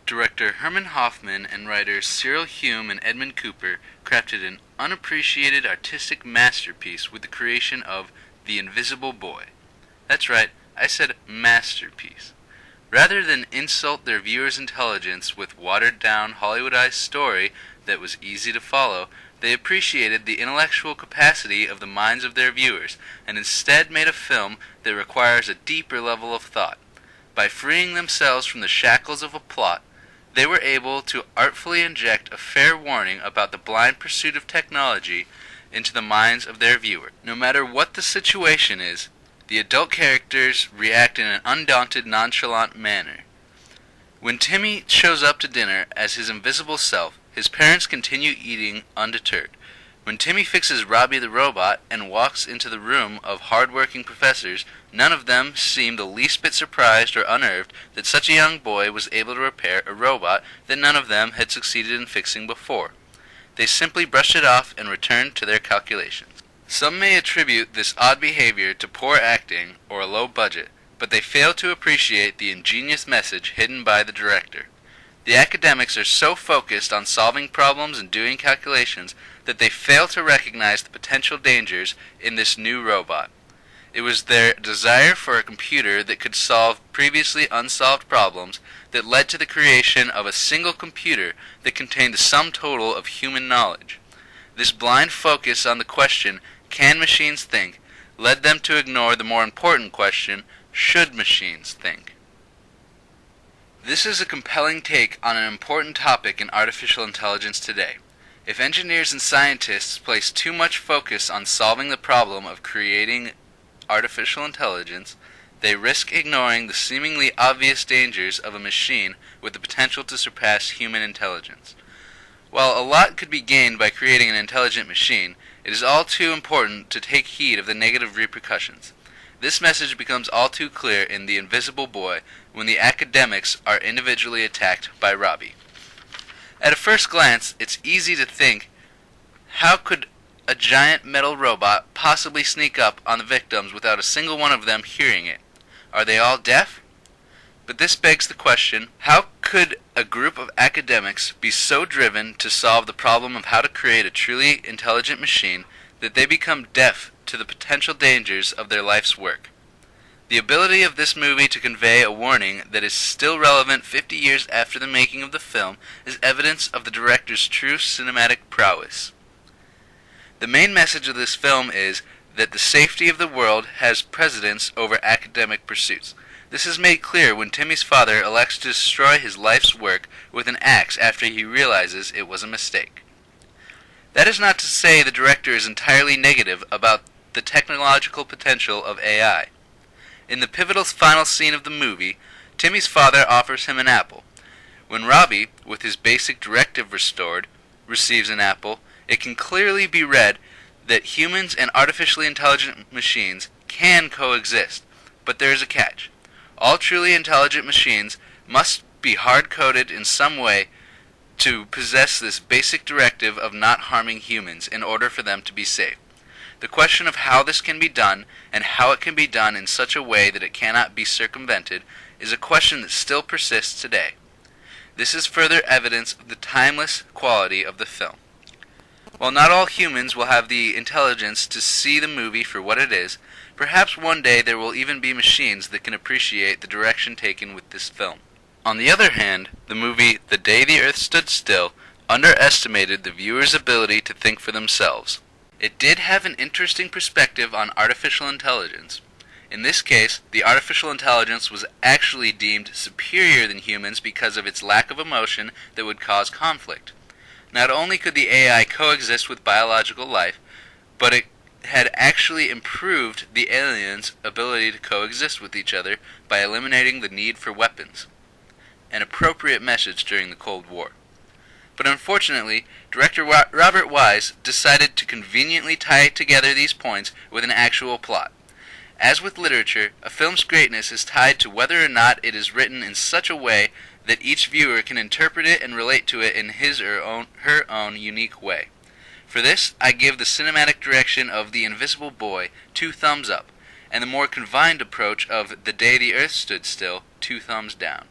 Director Herman Hoffman and writers Cyril Hume and Edmund Cooper crafted an unappreciated artistic masterpiece with the creation of The Invisible Boy. That's right, I said masterpiece. Rather than insult their viewers' intelligence with watered-down, Hollywoodized story that was easy to follow, they appreciated the intellectual capacity of the minds of their viewers, and instead made a film that requires a deeper level of thought. By freeing themselves from the shackles of a plot, they were able to artfully inject a fair warning about the blind pursuit of technology into the minds of their viewer. No matter what the situation is, the adult characters react in an undaunted, nonchalant manner. When Timmy shows up to dinner as his invisible self, his parents continue eating undeterred. When Timmy fixes Robbie the robot and walks into the room of hard-working professors, none of them seem the least bit surprised or unnerved that such a young boy was able to repair a robot that none of them had succeeded in fixing before. They simply brushed it off and returned to their calculations. Some may attribute this odd behavior to poor acting or a low budget, but they fail to appreciate the ingenious message hidden by the director. The academics are so focused on solving problems and doing calculations that they fail to recognize the potential dangers in this new robot. It was their desire for a computer that could solve previously unsolved problems that led to the creation of a single computer that contained the sum total of human knowledge. This blind focus on the question, can machines think, led them to ignore the more important question, should machines think? This is a compelling take on an important topic in artificial intelligence today. If engineers and scientists place too much focus on solving the problem of creating artificial intelligence, they risk ignoring the seemingly obvious dangers of a machine with the potential to surpass human intelligence. While a lot could be gained by creating an intelligent machine, it is all too important to take heed of the negative repercussions. This message becomes all too clear in The Invisible Boy when the academics are individually attacked by Robbie. At a first glance, it's easy to think, how could a giant metal robot possibly sneak up on the victims without a single one of them hearing it? Are they all deaf? But this begs the question, how could a group of academics be so driven to solve the problem of how to create a truly intelligent machine that they become deaf to the potential dangers of their life's work? The ability of this movie to convey a warning that is still relevant 50 years after the making of the film is evidence of the director's true cinematic prowess. The main message of this film is that the safety of the world has precedence over academic pursuits. This is made clear when Timmy's father elects to destroy his life's work with an axe after he realizes it was a mistake. That is not to say the director is entirely negative about the technological potential of AI. In the pivotal final scene of the movie, Timmy's father offers him an apple. When Robbie, with his basic directive restored, receives an apple, it can clearly be read that humans and artificially intelligent machines can coexist, but there is a catch. All truly intelligent machines must be hard-coded in some way to possess this basic directive of not harming humans in order for them to be safe. The question of how this can be done, and how it can be done in such a way that it cannot be circumvented, is a question that still persists today. This is further evidence of the timeless quality of the film. While not all humans will have the intelligence to see the movie for what it is, perhaps one day there will even be machines that can appreciate the direction taken with this film. On the other hand, the movie The Day the Earth Stood Still underestimated the viewer's ability to think for themselves. It did have an interesting perspective on artificial intelligence. In this case, the artificial intelligence was actually deemed superior than humans because of its lack of emotion that would cause conflict. Not only could the AI coexist with biological life, but it had actually improved the aliens' ability to coexist with each other by eliminating the need for weapons. An appropriate message during the Cold War. But unfortunately, director Robert Wise decided to conveniently tie together these points with an actual plot. As with literature, a film's greatness is tied to whether or not it is written in such a way that each viewer can interpret it and relate to it in his or her own unique way. For this, I give the cinematic direction of The Invisible Boy 2 thumbs up, and the more confined approach of The Day the Earth Stood Still 2 thumbs down.